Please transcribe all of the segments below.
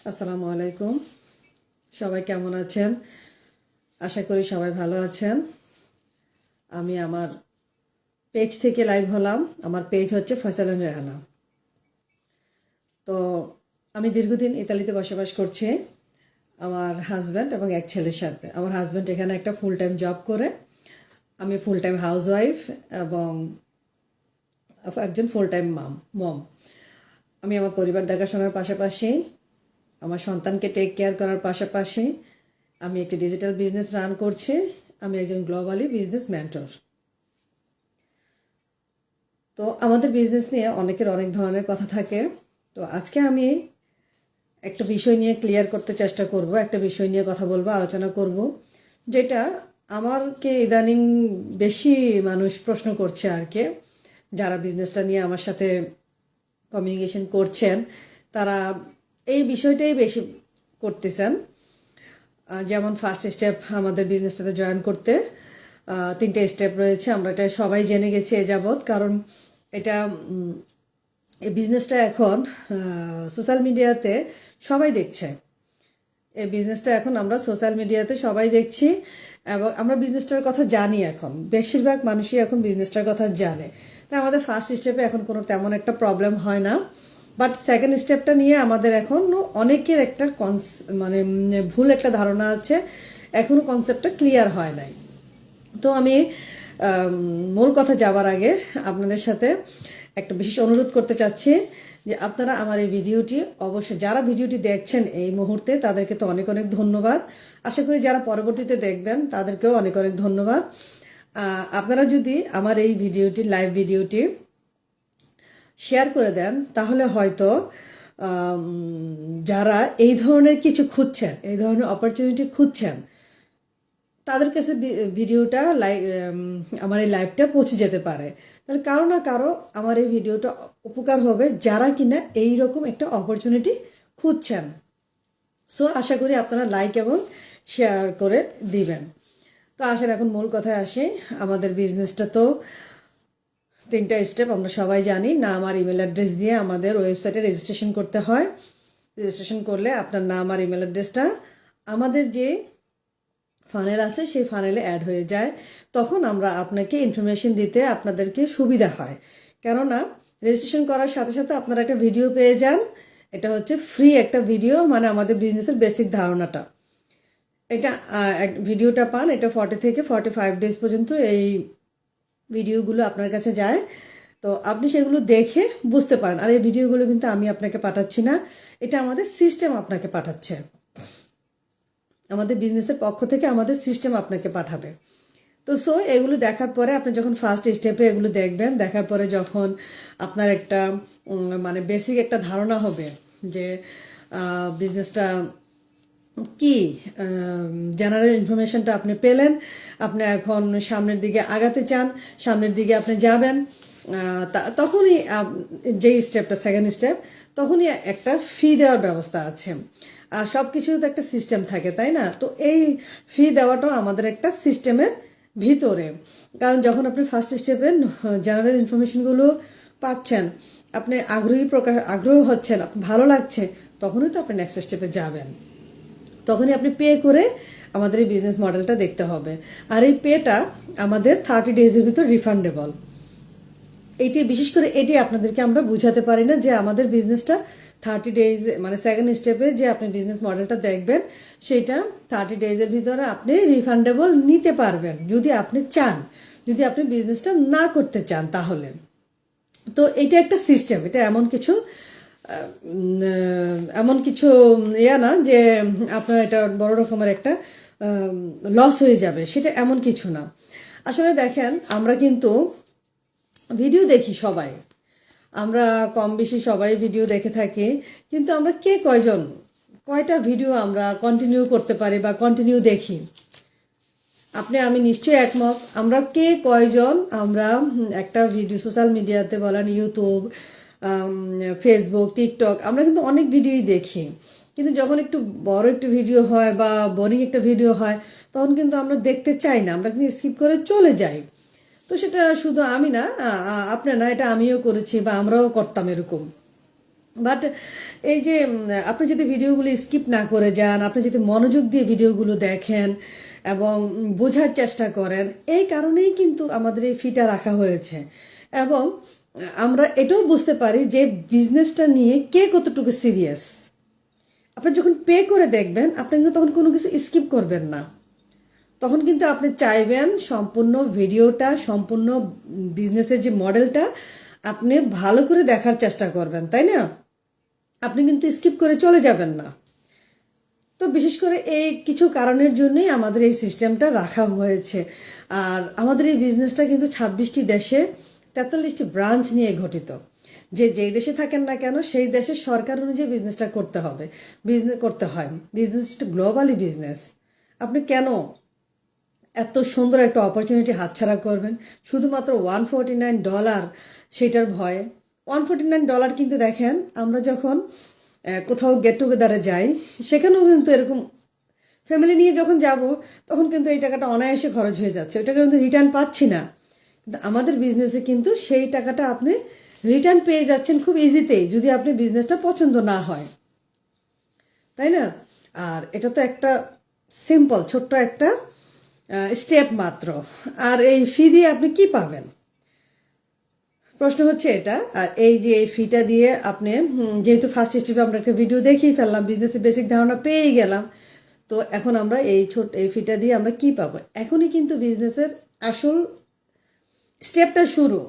আসসালামু আলাইকুম। সবাই কেমন আছেন? আশা করি সবাই ভালো আছেন। আমি আমার পেজ থেকে লাইভ হলাম। আমার পেজ হচ্ছে ফয়সালান রেহানা। তো আমি দীর্ঘদিন ইতালিতে বসবাস করছি আমার হাজব্যান্ড এবং এক ছেলের সাথে। আমার হাজব্যান্ড এখানে একটা ফুল টাইম জব করে, আমি ফুল টাইম হাউসওয়াইফ এবং একজন ফুল টাইম মম। আমি আমার পরিবার দেখাশোনার পাশাপাশি আমার সন্তানকে টেক কেয়ার করার পাশাপাশি আমি একটি ডিজিটাল বিজনেস রান করছি। আমি একজন গ্লোবালি বিজনেস মেন্টর। তো আমাদের বিজনেস নিয়ে অনেকের অনেক ধরনের কথা থাকে। তো আজকে আমি একটা বিষয় নিয়ে ক্লিয়ার করতে চেষ্টা করব, একটা বিষয় নিয়ে কথা বলবো, আলোচনা করব, যেটা আমাকে ইদানিং বেশি মানুষ প্রশ্ন করছে আর কি। যারা বিজনেসটা নিয়ে আমার সাথে কমিউনিকেশন করছেন তারা এই বিষয়টাই বেশি করতেছেন। যেমন ফার্স্ট স্টেপ আমাদের বিজনেসটাতে জয়েন করতে 3টে স্টেপ রয়েছে। আমরা এটা সবাই জেনে গেছি এ যাবৎ, কারণ এটা এই বিজনেসটা এখন সোশ্যাল মিডিয়াতে সবাই দেখছে। এই বিজনেসটা এখন আমরা সোশ্যাল মিডিয়াতে সবাই দেখছি এবং আমরা বিজনেসটার কথা জানি। এখন বেশিরভাগ মানুষই এখন বিজনেসটার কথা জানে। তাই আমাদের ফার্স্ট স্টেপে এখন কোনো তেমন একটা প্রবলেম হয় না। বাট সেকেন্ড স্টেপটা নিয়ে আমাদের এখন অনেকের একটা মানে ভুল একটা ধারণা আছে, এখনও কনসেপ্টটা ক্লিয়ার হয় নাই। তো আমি মূল কথা যাওয়ার আগে আপনাদের সাথে একটা বিশেষ অনুরোধ করতে চাচ্ছি যে আপনারা আমার এই ভিডিওটি অবশ্যই, যারা ভিডিওটি দেখছেন এই মুহূর্তে তাদেরকে তো অনেক অনেক ধন্যবাদ। আশা করি যারা পরবর্তীতে দেখবেন তাদেরকেও অনেক অনেক ধন্যবাদ। আপনারা যদি আমার এই ভিডিওটি, লাইভ ভিডিওটি শেয়ার করে দেন তাহলে হয়তো যারা এই ধরনের কিছু খুঁজছেন, এই ধরনের অপরচুনিটি খুঁজছেন, তাদের কাছে ভিডিওটা আমার এই লাইভটা পৌঁছে যেতে পারে। তাহলে কারো না কারো আমার এই ভিডিওটা উপকার হবে, যারা কিনা এইরকম একটা অপরচুনিটি খুঁজছেন। সো আশা করি আপনারা লাইক এবং শেয়ার করে দিবেন। তো আসেন এখন মূল কথায় আসি। আমাদের বিজনেসটা তো 3টা স্টেপ আমরা সবাই জানি। নাম আর ইমেল অ্যাড্রেস দিয়ে আমাদের ওয়েবসাইটে রেজিস্ট্রেশন করতে হয়। রেজিস্ট্রেশন করলে আপনার নাম আর ইমেল অ্যাড্রেসটা আমাদের যে ফানেল আছে সেই ফানেলে অ্যাড হয়ে যায়। তখন আমরা আপনাকে ইনফরমেশন দিতে আপনাদেরকে সুবিধা হয়। কেননা রেজিস্ট্রেশন করার সাথে সাথে আপনারা একটা ভিডিও পেয়ে যান। এটা হচ্ছে ফ্রি একটা ভিডিও, মানে আমাদের বিজনেসের বেসিক ধারণাটা। এটা ভিডিওটা পান, এটা 40 থেকে 45 ডেজ পর্যন্ত এই ভিডিওগুলো আপনার কাছে যায়। তো আপনি সেগুলো দেখে বুঝতে পারেন। আর এই ভিডিওগুলো কিন্তু আমি আপনাকে পাঠাচ্ছি না, এটা আমাদের সিস্টেম আপনাকে পাঠাচ্ছে। আমাদের বিজনেসের পক্ষ থেকে আমাদের সিস্টেম আপনাকে পাঠাবে। তো এগুলো দেখার পরে আপনি যখন ফার্স্ট স্টেপে এগুলো দেখবেন, দেখার পরে যখন আপনার একটা মানে বেসিক একটা ধারণা হবে যে বিজনেসটা কি, জেনারেল ইনফরমেশনটা আপনি পেলেন, আপনি এখন সামনের দিকে আগাতে চান, সামনের দিকে আপনি যাবেন, তখনই যেই স্টেপটা সেকেন্ড স্টেপ, তখনই একটা ফি দেওয়ার ব্যবস্থা আছে। আর সব কিছু তো একটা সিস্টেম থাকে, তাই না? তো এই ফি দেওয়াটাও আমাদের একটা সিস্টেমের ভিতরে। কারণ যখন আপনি ফার্স্ট স্টেপে জেনারেল ইনফরমেশনগুলো পাচ্ছেন, আপনি আগ্রহ হচ্ছেন, ভালো লাগছে, তখনই তো আপনি নেক্সট স্টেপে যাবেন। তখনই আপনি পে করে আমাদের এই বিজনেস মডেলটা দেখতে হবে। আর এই পেটা আমাদের 30 ডেজের ভিতর রিফান্ডেবল। এইটি বিশেষ করে এটি আপনাদেরকে আমরা বুঝাতে পারি না যে আমাদের বিজনেসটা 30 ডেজ, মানে সেকেন্ড স্টেপে যে আপনি বিজনেস মডেলটা দেখবেন সেটা 30 ডেজের ভিতরে আপনি রিফান্ডেবল নিতে পারবেন যদি আপনি চান। যদি আপনি বিজনেসটা না করতে চান তাহলে তো এটা একটা সিস্টেম। এটা এমন কিছু না যে আপনার এটা বড় রকমের একটা লস হয়ে যাবে, সেটা এমন কিছু না। আসলে দেখেন, আমরা কিন্তু ভিডিও দেখি সবাই, আমরা কম বেশি সবাই ভিডিও দেখে থাকি, কিন্তু আমরা কে কয়টা ভিডিও আমরা কন্টিনিউ করতে পারি বা কন্টিনিউ দেখি? আপনি আমি নিশ্চয়ই একমত। আমরা কে কয়জন আমরা একটা ভিডিও সোশ্যাল মিডিয়াতে বলেন, ইউটিউব, ফেসবুক, টিকটক, আমরা কিন্তু অনেক ভিডিওই দেখি, কিন্তু যখন একটু বড় একটা ভিডিও হয় বা বোরিং একটা ভিডিও হয় তখন কিন্তু আমরা দেখতে চাই না, আমরা কিন্তু স্কিপ করে চলে যাই। তো সেটা শুধু আমি না, আপনি না, এটা আমিও করেছি বা আমরাও করতাম এরকম। বাট এই যে আপনি যদি ভিডিওগুলো স্কিপ না করে যান, আপনি যদি মনোযোগ দিয়ে ভিডিওগুলো দেখেন এবং বোঝার চেষ্টা করেন, এই কারণেই কিন্তু আমাদের এই ফিটা রাখা হয়েছে। এবং আমরা এটাও বুঝতে পারি যে বিজনেসটা নিয়ে কে কতটুকু সিরিয়াস। আপনি যখন পে করে দেখবেন, আপনি কিন্তু তখন কোনো কিছু স্কিপ করবেন না। তখন কিন্তু আপনি চাইবেন সম্পূর্ণ ভিডিওটা, সম্পূর্ণ বিজনেসের যে মডেলটা আপনি ভালো করে দেখার চেষ্টা করবেন, তাই না? আপনি কিন্তু স্কিপ করে চলে যাবেন না। তো বিশেষ করে এই কিছু কারণের জন্যই আমাদের এই সিস্টেমটা রাখা হয়েছে। আর আমাদের এই বিজনেসটা কিন্তু 26টি দেশে 43টি ব্রাঞ্চ নিয়ে গঠিত। যেই দেশে থাকেন না কেন, সেই দেশের সরকার অনুযায়ী বিজনেসটা করতে হবে, বিজনেস করতে হয়। বিজনেসটা গ্লোবালি বিজনেস। আপনি কেন এত সুন্দর একটা অপরচুনিটি হাতছাড়া করবেন শুধুমাত্র $149 সেটার ভয়ে? $149 কিন্তু দেখেন, আমরা যখন কোথাও গেট টুগেদারে যাই, সেখানেও কিন্তু এরকম ফ্যামিলি নিয়ে যখন যাব, তখন কিন্তু এই টাকাটা অনায়াসে খরচ হয়ে যাচ্ছে, ওই টাকা কিন্তু রিটার্ন পাচ্ছি না। কিন্তু আমাদের বিজনেসে কিন্তু সেই টাকাটা আপনি রিটার্ন পেয়ে যাচ্ছেন খুব ইজিতেই, যদি আপনি বিজনেসটা পছন্দ না হয়, তাই না? আর এটা তো একটা সিম্পল ছোট্ট একটা স্টেপ মাত্র। আর এই ফি দিয়ে আপনি কি পাবেন? প্রশ্ন হচ্ছে এটা। আর এই যে এই ফিটা দিয়ে আপনি যেহেতু ফার্স্ট স্টেপে আমরা একটা ভিডিও দেখিয়ে ফেললাম, বিজনেসের বেসিক ধারণা পেয়ে গেলাম, তো এখন আমরা এই ফিটা দিয়ে আমরা কি পাবো? এখনই কিন্তু বিজনেসের আসল স্টেপটা শুরু।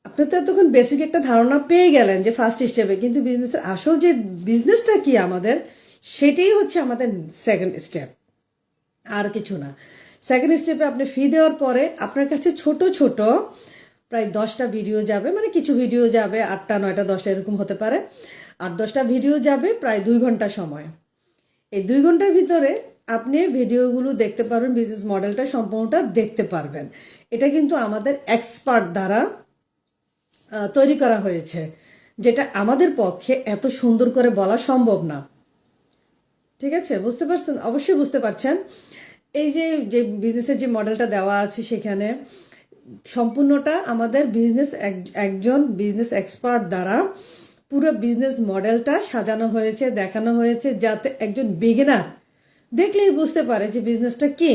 আপনি তো তখন বেসিক একটা ধারণা পেয়ে গেলেন যে ফার্স্ট স্টেপে, কিন্তু বিজনেসের আসল যে বিজনেসটা কি আমাদের, সেটাই হচ্ছে আমাদের সেকেন্ড স্টেপ, আর কিছু না। সেকেন্ড স্টেপে আপনি ফি দেওয়ার পরে আপনার কাছে ছোট ছোট প্রায় 10টা ভিডিও যাবে, মানে কিছু ভিডিও যাবে 8টা 9টা 10টা এরকম হতে পারে, আর 10টা ভিডিও যাবে প্রায় 2 ঘন্টা সময়। এই 2 ঘন্টার ভিতরে আপনি ভিডিওগুলো দেখতে পারবেন, বিজনেস মডেলটা সম্পূর্ণটা দেখতে পারবেন। এটা কিন্তু আমাদের এক্সপার্ট দ্বারা তৈরি করা হয়েছে, যেটা আমাদের পক্ষে এত সুন্দর করে বলা সম্ভব না। ঠিক আছে, বুঝতে পারছেন? অবশ্যই বুঝতে পারছেন। এই যে যে বিজনেসের যে মডেলটা দেওয়া আছে, সেখানে সম্পূর্ণটা আমাদের একজন বিজনেস এক্সপার্ট দ্বারা পুরো বিজনেস মডেলটা সাজানো হয়েছে, দেখানো হয়েছে, যাতে একজন বিগিনার দেখলেই বুঝতে পারে যে বিজনেসটা কি।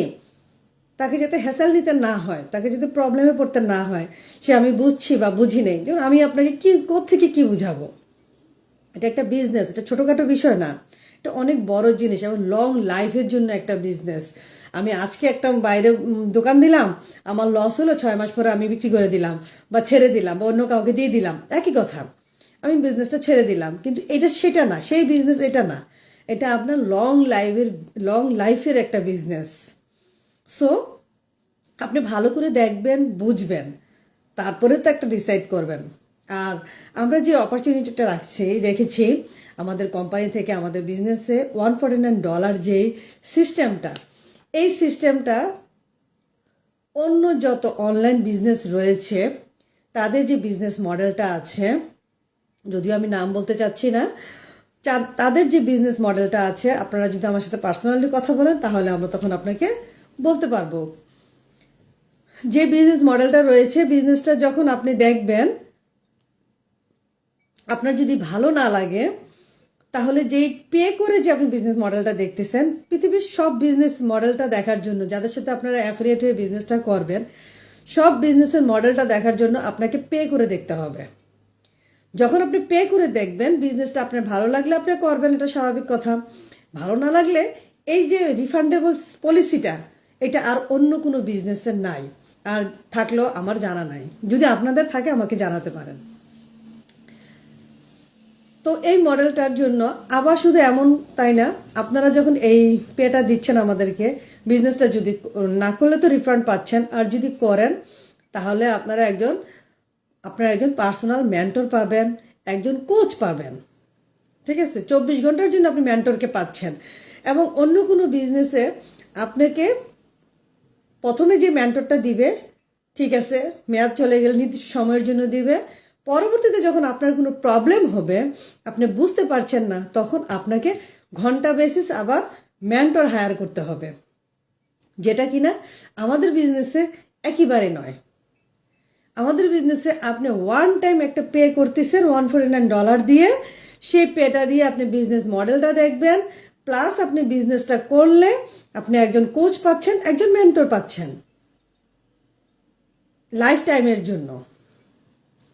তাকে যাতে হ্যাসেল নিতে না হয়, তাকে যাতে প্রবলেমে পড়তে না হয়, সে আমি বুঝছি বা বুঝি নেই। যেমন আমি আপনাকে কি কোত্থেকে কি বুঝাবো? এটা একটা বিজনেস, এটা ছোটোখাটো বিষয় না, এটা অনেক বড় জিনিস এবং লং লাইফের জন্য একটা বিজনেস। আমি আজকে একটা বাইরে দোকান দিলাম, আমার লস হলো, 6 মাস পরে আমি বিক্রি করে দিলাম বা ছেড়ে দিলাম বা অন্য কাউকে দিয়ে দিলাম, একই কথা। আমি বিজনেসটা ছেড়ে দিলাম, কিন্তু এটা সেটা না, সেই বিজনেস এটা না। এটা আপনার লং লাইফের একটা বিজনেস। সো আপনি ভালো করে দেখবেন, বুঝবেন, তারপরে তো একটা ডিসাইড করবেন। আর আমরা যে অপরচুনিটিটা রেখেছি আমাদের কোম্পানি থেকে আমাদের বিজনেসে $149 যেই সিস্টেমটা, এই সিস্টেমটা অন্য যত অনলাইন বিজনেস রয়েছে তাদের যে বিজনেস মডেলটা আছে, যদিও আমি নাম বলতে চাচ্ছি না, তাদের যে বিজনেস মডেলটা আছে, আপনারা যদি আমার সাথে পার্সোনালি কথা বলেন তাহলে আমরা তখন আপনাকে বলতে পারবো। যে বিজনেস মডেলটা রয়েছে, বিজনেসটা যখন আপনি দেখবেন, আপনার যদি ভালো না লাগে, তাহলে যেই পে করে যে আপনি বিজনেস মডেলটা দেখতেছেন, পৃথিবীর সব বিজনেস মডেলটা দেখার জন্য, যাদের সাথে আপনারা অ্যাফিলিয়েট হয়ে বিজনেসটা করবেন, সব বিজনেসের মডেলটা দেখার জন্য আপনাকে পে করে দেখতে হবে। যখন আপনি পে করে দেখবেন, বিজনেসটা আপনার ভালো লাগলে আপনি করবেন, এটা স্বাভাবিক কথা। ভালো না লাগলে এই যে রিফান্ডেবল পলিসিটা, এটা আর অন্য কোনো বিজনেসের নাই, আর থাকলেও আমার জানা নাই। যদি আপনাদের থাকে আমাকে জানাতে পারেন। তো এই মডেলটার জন্য আবার শুধু এমন তাই না, আপনারা যখন এই পেটা দিচ্ছেন আমাদেরকে, বিজনেসটা যদি না করলে তো রিফান্ড পাচ্ছেন, আর যদি করেন তাহলে আপনারা একজন পার্সোনাল মেন্টর পাবেন, একজন কোচ পাবেন। ঠিক আছে, 24 ঘন্টার জন্য আপনি মেন্টরকে পাচ্ছেন। এবং অন্য কোনো বিজনেসে আপনাকে প্রথমে যে মেন্টরটা দিবে, ঠিক আছে, মেয়াদ চলে গেলে নির্দিষ্ট সময়ের জন্য দিবে। পরবর্তীতে যখন আপনার কোনো প্রবলেম হবে, আপনি বুঝতে পারছেন না, তখন আপনাকে ঘন্টা বেসিস আবার মেন্টর হায়ার করতে হবে, যেটা কিনা আমাদের বিজনেসে একেবারে নয়। আমাদের বিজনেসে আপনি ওয়ান টাইম একটা পে করতেছেন $149 দিয়ে, সেই পেটা দিয়ে আপনি বিজনেস মডেলটা দেখবেন, প্লাস আপনি বিজনেসটা করলে আপনি একজন কোচ পাচ্ছেন, একজন মেন্টর পাচ্ছেন লাইফ টাইমের জন্য।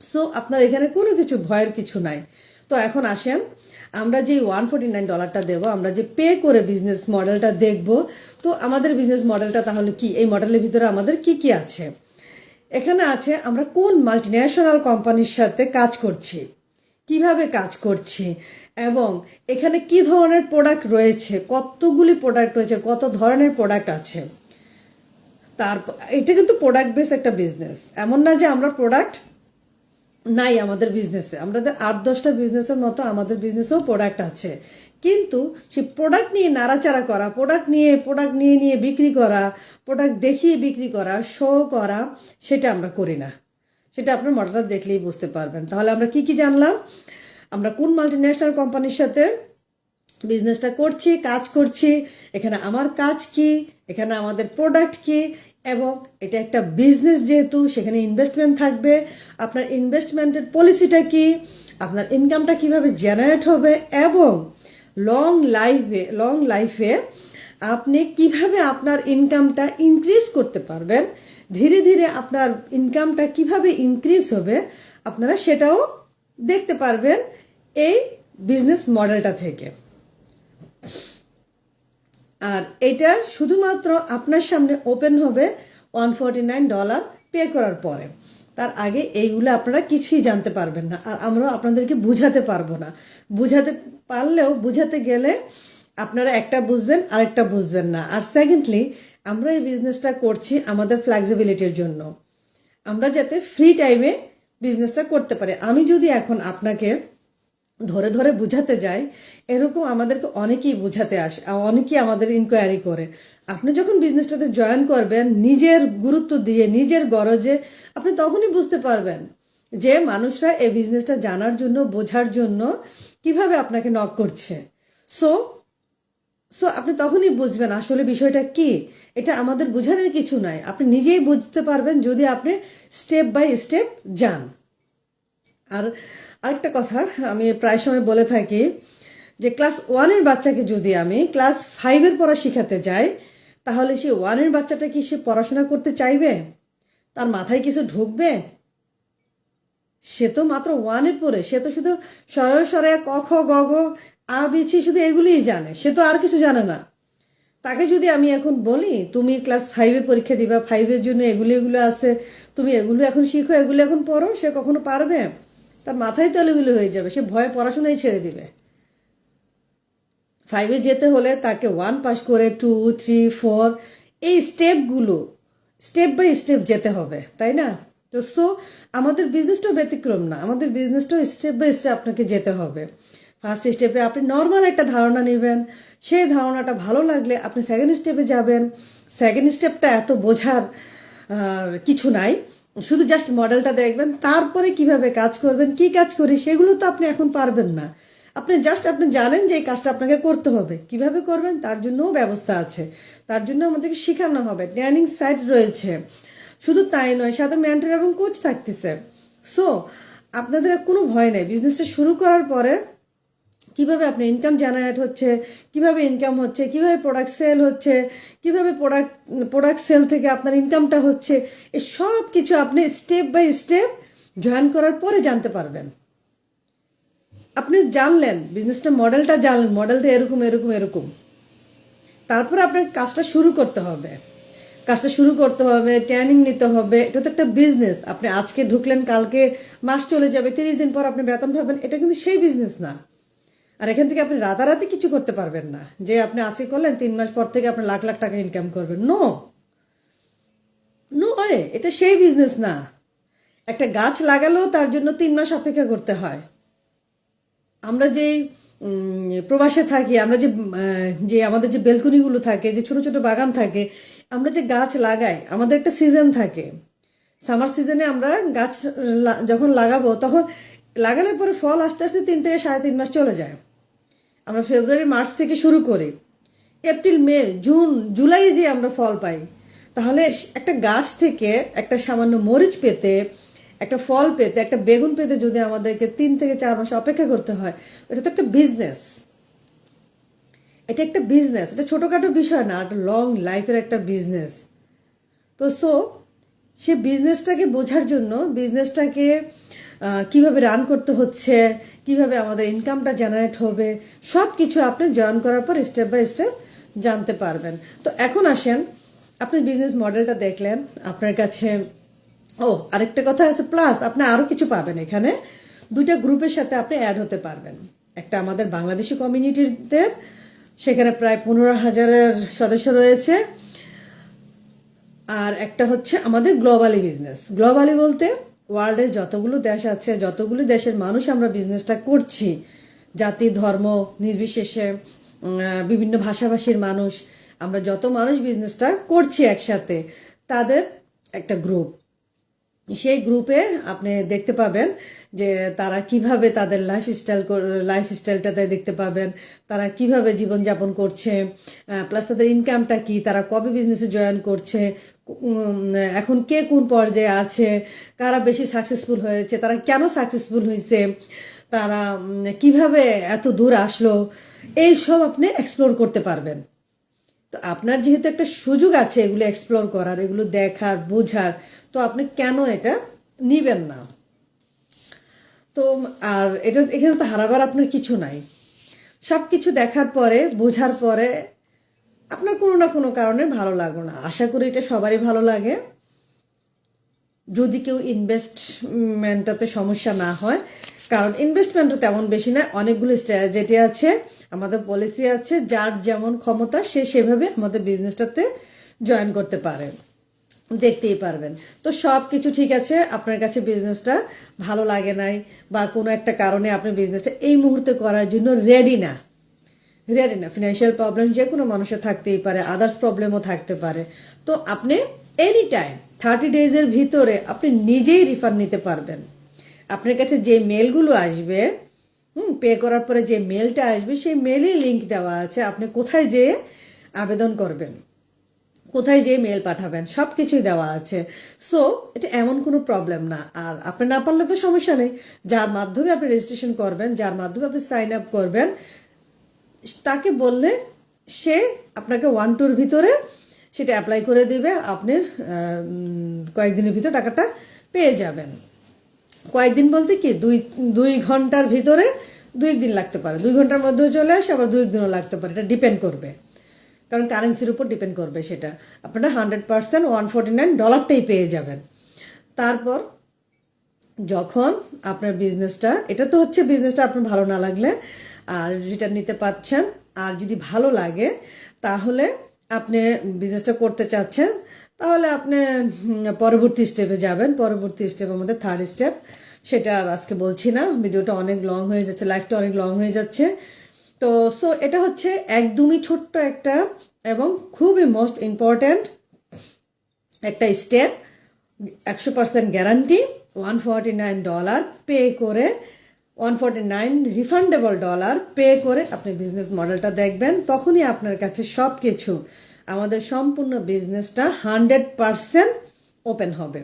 সো আপনার এখানে কোনো কিছু ভয়ের কিছু নাই। তো এখন আসেন, আমরা যে $149 দেবো, আমরা যে পে করে বিজনেস মডেলটা দেখব, তো আমাদের বিজনেস মডেলটা তাহলে কি, এই মডেলের ভিতরে আমাদের কি কি আছে? এখানে আছে আমরা কোন মাল্টিন্যাশনাল কোম্পানির সাথে কাজ করছি, কিভাবে কাজ করছি, এবং এখানে কি ধরনের প্রোডাক্ট রয়েছে, কতগুলি প্রোডাক্ট রয়েছে, কত ধরনের প্রোডাক্ট আছে। তারপর এটা কিন্তু প্রোডাক্ট বেস একটা বিজনেস, এমন না যে আমরা প্রোডাক্ট নাই আমাদের বিজনেসে। আমাদের 8-10টা বিজনেসের মতো আমাদের বিজনেসেও প্রোডাক্ট আছে, কিন্তু সেই প্রোডাক্ট নিয়ে নাড়াচাড়া করা, প্রোডাক্ট নিয়ে বিক্রি করা, প্রোডাক্ট দেখিয়ে বিক্রি করা, শো করা, সেটা আমরা করি না। সেটা আপনার মডেলটা দেখলেই বুঝতে পারবেন। তাহলে আমরা কি কি জানলাম? আমরা কোন মাল্টিন্যাশনাল কোম্পানির সাথে বিজনেসটা করছি, কাজ করছি, এখানে আমার কাজ কি, এখানে আমাদের প্রোডাক্ট কি, এবং এটা একটা বিজনেস যেহেতু সেখানে ইনভেস্টমেন্ট থাকবে, আপনার ইনভেস্টমেন্টের পলিসিটা কি, আপনার ইনকামটা কিভাবে জেনারেট হবে, এবং লং লাইফে আপনি কিভাবে আপনার ইনকামটা ইনক্রিজ করতে পারবেন, ধীরে ধীরে আপনার ইনকামটা কিভাবে ইনক্রিজ হবে আপনারা সেটাও দেখতে পারবেন এই বিজনেস মডেলটা থেকে। আর এটা শুধুমাত্র আপনার সামনে ওপেন হবে $149 পে করার পরে। তার আগে এইগুলো আপনারা কিছুই জানতে পারবেন না, আর আমরাও আপনাদেরকে বুঝাতে পারবো না। বুঝাতে পারলেও বুঝাতে গেলে আপনারা একটা বুঝবেন আরেকটা বুঝবেন না। আর সেকেন্ডলি, আমরা এই বিজনেসটা করছি আমাদের ফ্লেক্সিবিলিটির জন্য, আমরা যাতে ফ্রি টাইমে বিজনেসটা করতে পারি। আমি যদি এখন আপনাকে ধরে ধরে বুঝাতে যাই, এরকম আমাদেরকে অনেকেই বুঝাতে আসে, অনেকেই আমাদের ইনকোয়ারি করে। আপনি যখন বিজনেসটাতে জয়েন করবেন নিজের গুরুত্ব দিয়ে, নিজের গরজে, আপনি তখনই বুঝতে পারবেন যে মানুষরা এই বিজনেসটা জানার জন্য, বোঝার জন্য কিভাবে আপনাকে নক করছে। সো আপনি তখনই বুঝবেন আসলে বিষয়টা কি। এটা আমাদের বোঝানোর কিছু নাই, আপনি নিজেই বুঝতে পারবেন যদি আপনি স্টেপ বাই স্টেপ যান। আর আরেকটা কথা আমি প্রায় সময় বলে থাকি যে ক্লাস 1-এর বাচ্চাকে যদি আমি ক্লাস 5-এর পড়া শেখাতে যাই, তাহলে সে 1-এর বাচ্চাটা কি সে পড়াশোনা করতে চাইবে? তার মাথায় কিছু ঢুকবে? সে তো মাত্র 1-এর পড়ে, সে তো শুধু সরে ক খ গ ঘ আ বিছি শুধু এগুলিই জানে, সে তো আর কিছু জানে না। তাকে যদি আমি এখন বলি তুমি ক্লাস 5-এ পরীক্ষা দিবা, 5-এর জন্য এগুলো আছে, তুমি এগুলো এখন শিখো, এগুলো এখন পড়ো, সে কখনো পারবে? তার মাথায় তো এলোমেলো হয়ে যাবে, সে ভয়ে পড়াশোনাই ছেড়ে দিবে। 5-এ যেতে হলে তাকে 1 পাস করে 2, 3, 4 এই স্টেপগুলো স্টেপ বাই স্টেপ যেতে হবে, তাই না? তো আমাদের বিজনেসটাও ব্যতিক্রম না, আমাদের বিজনেসটাও স্টেপ বাই স্টেপ আপনাকে যেতে হবে। ফার্স্ট স্টেপে আপনি নর্মাল একটা ধারণা নেবেন, সেই ধারণাটা ভালো লাগলে আপনি সেকেন্ড স্টেপে যাবেন। সেকেন্ড স্টেপটা এত বোঝার কিছু নাই, শুধু জাস্ট মডেলটা দেখবেন, তারপরে কিভাবে কাজ করবেন, কি কাজ করি সেগুলো তো আপনি এখন পারবেন না। আপনি জানেন যে এই কাজটা আপনাকে করতে হবে, কিভাবে করবেন তার জন্যও ব্যবস্থা আছে, তার জন্য আমাদেরকে শেখানো হবে, ট্রেনিং সাইট রয়েছে। শুধু তাই নয়, সাথে মেন্টর এবং কোচ থাকতেছে। সো আপনাদের কোনো ভয় নেই, বিজনেসটা শুরু করার পরে কিভাবে আপনার ইনকাম জেনারেট হচ্ছে, কিভাবে ইনকাম হচ্ছে, কিভাবে প্রোডাক্ট সেল হচ্ছে, কিভাবে প্রোডাক্ট সেল থেকে আপনার ইনকামটা হচ্ছে, এই সব কিছু আপনি স্টেপ বাই স্টেপ জয়েন করার পরে জানতে পারবেন। আপনি জানলেন বিজনেসটা, মডেলটা জানলেন, মডেলটা এরকম এরকম এরকম, তারপরে আপনার কাজটা শুরু করতে হবে। ট্রেনিং নিতে হবে। এটা তো একটা বিজনেস, আপনি আজকে ঢুকলেন, কালকে মাস চলে যাবে, 30 দিন পর আপনি বেতন পাবেন, এটা কিন্তু সেই বিজনেস না। আর এখান থেকে আপনি রাতারাতি কিছু করতে পারবেন না যে আপনি আজকে করলেন 3 মাস পর থেকে আপনি লাখ লাখ টাকা ইনকাম করবেন। নো ওয়ে, এটা সেই বিজনেস না। একটা গাছ লাগালেও তার জন্য 3 মাস অপেক্ষা করতে হয়। আমরা যেই প্রবাসে থাকি, আমরা যে আমাদের যে বেলকনিগুলো থাকে, যে ছোট ছোট বাগান থাকে, আমরা যে গাছ লাগাই, আমাদের একটা সিজন থাকে। সামার সিজনে আমরা গাছ যখন লাগাবো, তখন লাগানোর পরে ফল আস্তে আস্তে 3 থেকে 3.5 মাস চলে যায়। আমরা ফেব্রুয়ারি মার্চ থেকে শুরু করি, এপ্রিল মে জুন জুলাই যে আমরা ফল পাই। তাহলে একটা গাছ থেকে একটা সামান্য মরিচ পেতে একটা ফল পেতে, একটা বেগুন পেতে যদি আমাদেরকে 3 থেকে 4 মাস অপেক্ষা করতে হয়, এটা তো একটা বিজনেস। এটা একটা বিজনেস, এটা ছোটোখাটো বিষয় না, একটা লং লাইফের একটা বিজনেস। তো সে বিজনেসটাকে বোঝার জন্য, বিজনেসটাকে কিভাবে রান করতে হচ্ছে, কিভাবে আমাদের ইনকামটা জেনারেট হবে, সব কিছু আপনি জয়েন করার পর স্টেপ বাই স্টেপ জানতে পারবেন। তো এখন আসেন, আপনি বিজনেস মডেলটা দেখলেন, আপনার কাছে আরেকটা কথা আছে, প্লাস আপনি আরও কিছু পাবেন এখানে। 2টা গ্রুপের সাথে আপনি অ্যাড হতে পারবেন। একটা আমাদের বাংলাদেশি কমিউনিটিদের, সেখানে প্রায় 15,000-এর সদস্য রয়েছে। আর একটা হচ্ছে আমাদের গ্লোবালি বিজনেস। গ্লোবালি বলতে ওয়ার্ল্ডের যতগুলো দেশ আছে, যতগুলো দেশের মানুষ আমরা বিজনেসটা করছি, জাতি ধর্ম নির্বিশেষে, বিভিন্ন ভাষাভাষীর মানুষ, আমরা যত মানুষ বিজনেসটা করছি একসাথে, তাদের একটা গ্রুপ। সেই গ্রুপে আপনি দেখতে পাবেন যে তারা কিভাবে তাদের লাইফস্টাইলটাতে দেখতে পাবেন, তারা কিভাবে জীবনযাপন করছে, প্লাস তাদের ইনকামটা কি, তারা কবে বিজনেসে জয়েন করছে, এখন কে কোন পর্যায়ে আছে, কারা বেশি সাকসেসফুল হয়েছে, তারা কেন সাকসেসফুল হয়েছে, তারা কিভাবে এত দূর আসলো, এই সব আপনি এক্সপ্লোর করতে পারবেন। তো আপনার যেহেতু একটা সুযোগ আছে এগুলো এক্সপ্লোর করার, এগুলো দেখার, বোঝার, তো আপনি কেন এটা নিবেন না? তো আর এখানে তো হারাবার আপনার কিছু নাই। সব কিছু দেখার পরে, বোঝার পরে আপনার কোনো না কোনো কারণে ভালো লাগলো না। আশা করি এটা সবারই ভালো লাগে, যদি কেউ ইনভেস্টমেন্টটাতে সমস্যা না হয়। কারণ ইনভেস্টমেন্টও তেমন বেশি না, অনেকগুলো স্ট্র্যাটেজি আছে, আমাদের পলিসি আছে, যার যেমন ক্ষমতা সে সেভাবে আমাদের বিজনেসটাতে জয়েন করতে পারে, দেখতেই পারবেন। তো সব কিছু ঠিক আছে, আপনার কাছে বিজনেসটা ভালো লাগে নাই, বা কোনো একটা কারণে আপনি বিজনেসটা এই মুহূর্তে করার জন্য রেডি না, ফিনান্সিয়াল প্রবলেম যে কোনো মানুষের থাকতেই পারে, আদার্স প্রবলেমও থাকতে পারে। তো আপনি এনি টাইম 30 ডেজের ভিতরে আপনি নিজেই রিফান্ড নিতে পারবেন। আপনার কাছে যে মেলগুলো আসবে, পে করার পরে যে মেলটা আসবে, সেই মেলে লিঙ্ক দেওয়া আছে, আপনি কোথায় যেয়ে আবেদন করবেন, কোথায় যেয়ে মেল পাঠাবেন, সব কিছুই দেওয়া আছে। সো এটা এমন কোনো প্রবলেম না। আর আপনি না পারলে তো সমস্যা নেই, যার মাধ্যমে আপনি রেজিস্ট্রেশন করবেন, যার মাধ্যমে আপনি সাইন আপ করবেন, তাকে বললে সে আপনাকে 1-2-র ভিতরে সেটা অ্যাপ্লাই করে দিবে, আপনি কয়েকদিনের ভিতরে টাকাটা পেয়ে যাবেন। কয়েকদিন বলতে কি, 2 ঘন্টার ভিতরে, 2 দিন লাগতে পারে, 2 ঘন্টার মধ্যেও চলে আসে, আবার 2 দিনও লাগতে পারে, এটা ডিপেন্ড করবে, কারণ কারেন্সির উপর ডিপেন্ড করবে। সেটা আপনারা 100% $149টাই পেয়ে যাবেন। তারপর যখন আপনার বিজনেসটা, এটা তো হচ্ছে বিজনেসটা আপনার ভালো না লাগলে আর রিটার্ন নিতে পারছেন, আর যদি ভালো লাগে তাহলে আপনি বিজনেসটা করতে চাচ্ছেন, তাহলে আপনি পরবর্তী স্টেপে যাবেন। পরবর্তী স্টেপ আমাদের 3rd স্টেপ, সেটা আর আজকে বলছি না, ভিডিওটা অনেক লং হয়ে যাচ্ছে, লাইফটা অনেক লং হয়ে যাচ্ছে। তো এটা হচ্ছে একদমই ছোট্ট একটা এবং খুবই মোস্ট ইম্পর্ট্যান্ট একটা স্টেপ। 100% গ্যারান্টি, $149 পে করে, $149 রিফান্ডেবল ডলার পে করে আপনি বিজনেস মডেলটা দেখবেন। তখনই আপনার কাছে সব কিছু, আমাদের সম্পূর্ণ বিজনেসটা 100% ওপেন হবে।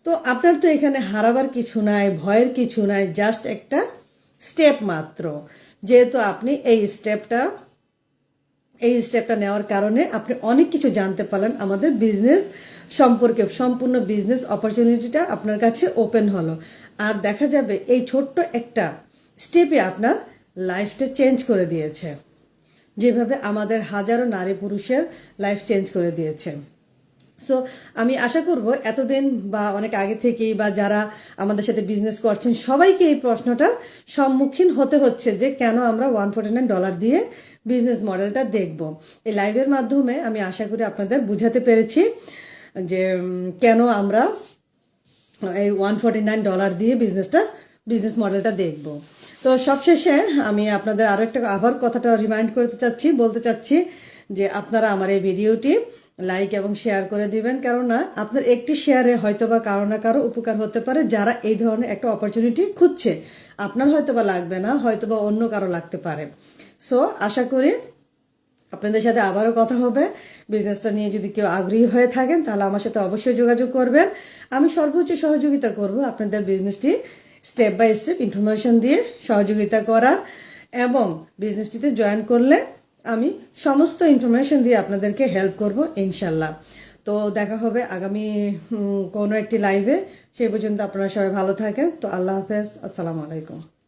তো আপনার তো এখানে হারাবার কিছু নাই, ভয়ের কিছু নাই, জাস্ট একটা স্টেপ মাত্র। যেহেতু আপনি এই স্টেপটা নেওয়ার কারণে আপনি অনেক কিছু জানতে পারলেন আমাদের বিজনেস সম্পর্কে, সম্পূর্ণ বিজনেস অপরচুনিটিটা আপনার কাছে ওপেন হলো। আর দেখা যাবে এই ছোট্ট একটা স্টেপে আপনার লাইফটা চেঞ্জ করে দিয়েছে, যেভাবে আমাদের হাজারো নারী পুরুষের লাইফ চেঞ্জ করে দিয়েছে। সো আমি আশা করব এতদিন বা অনেক আগে থেকেই, বা যারা আমাদের সাথে বিজনেস করছেন, সবাইকে এই প্রশ্নটার সম্মুখীন হতে হচ্ছে যে কেন আমরা $149 দিয়ে বিজনেস মডেলটা দেখব। এই লাইভের মাধ্যমে আমি আশা করি আপনাদের বুঝাতে পেরেছি যে কেন আমরা এই $149 দিয়ে বিজনেস মডেলটা দেখব। তো সবশেষে আমি আপনাদের আরও একটা আবার কথাটা রিমাইন্ড বলতে চাচ্ছি যে আপনারা আমার এই ভিডিওটি লাইক এবং শেয়ার করে দিবেন, কেননা আপনার একটি শেয়ারে হয়তোবা কারো না কারো উপকার হতে পারে, যারা এই ধরনের একটা অপরচুনিটি খুঁজছে। আপনার হয়তোবা লাগবে না, হয়তোবা অন্য কারো লাগতে পারে। সো আশা করি আপনাদের সাথে আবারও কথা হবে। বিজনেসটা নিয়ে যদি কেউ আগ্রহী হয়ে থাকেন তাহলে আমার সাথে অবশ্যই যোগাযোগ করবেন। আমি সর্বোচ্চ সহযোগিতা করব আপনাদের বিজনেসটি স্টেপ বাই স্টেপ ইনফরমেশন দিয়ে সহযোগিতা করার, এবং বিজনেসটিতে জয়েন করলে আমি সমস্ত ইনফরমেশন দিয়ে আপনাদেরকে হেল্প করব ইনশাল্লাহ। তো দেখা হবে আগামী কোনো একটি লাইভে। সেই পর্যন্ত আপনারা সবাই ভালো থাকেন। তো আল্লাহ হাফেজ, আসসালামু আলাইকুম।